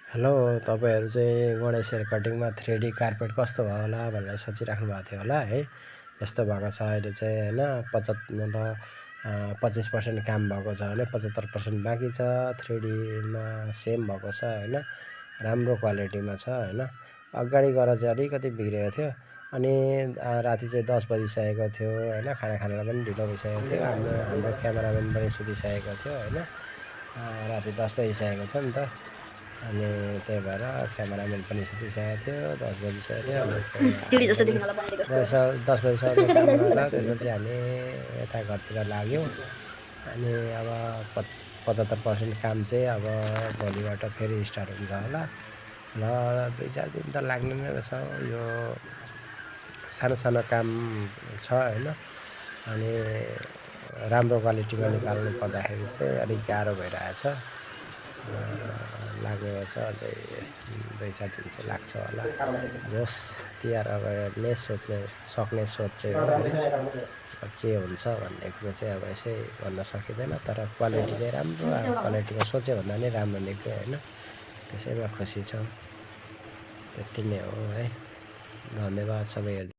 Hello, तपाईँहरू चाहिँ Ganesh hair कटिङमा 3D carpet कस्तो भयो होला भनेर सोचिराख्नु भएको थियो होला है। यस्तो भएको छ अहिले चाहिँ होइन। 25% काम भएको छ होइन, 75% बाँकी छ। 3Dमा सेम भएको छ होइन, राम्रो क्वालिटीमा छ होइन। अगाडि गएर चाहिँ अलिकति बिग्रेको थियो अनि राति चाहिँ 10 बजिसकेको थियो होइन। खाना खानेलाई पनि ढिलो भइसकेको थियो। हाम्रो क्यामेराम्यान पनि सुतिसकेको थियो होइन। राति 10 बजिसकेको थियो नि त। अनि त्यही भएर क्यामेराम्यान पनि सुतिसकेको थियो। 10 बजिसकेको थियो अनि 10 बजीसम्म काम गरेर त्यसपछि हामी यता घरतिर लाग्यौँ। अनि अब 75% काम चाहिँ अब भोलिबाट फेरि स्टार्ट हुन्छ होला। ल 2-4 दिन त लाग्ने नै रहेछ। यो सानो सानो काम छ होइन। अनि राम्रो क्वालिटीमा निकाल्नु पर्दाखेरि चाहिँ अलिक गाह्रो भइरहेछ। लागेको छ अझै 2-4 दिन चाहिँ लाग्छ होला। जस तिहार अगाडि सक्ने सोच चाहिँ हो होइन। के हुन्छ भन्ने कुरो चाहिँ अब यसै भन्न सकिँदैन, तर क्वालिटी चाहिँ राम्रो क्वालिटीको सोचे भन्दा नि राम्रो निक्ल्यो होइन। त्यसैमा खुसी छौँ। त्यति नै हो है। धन्यवाद सबैहरू।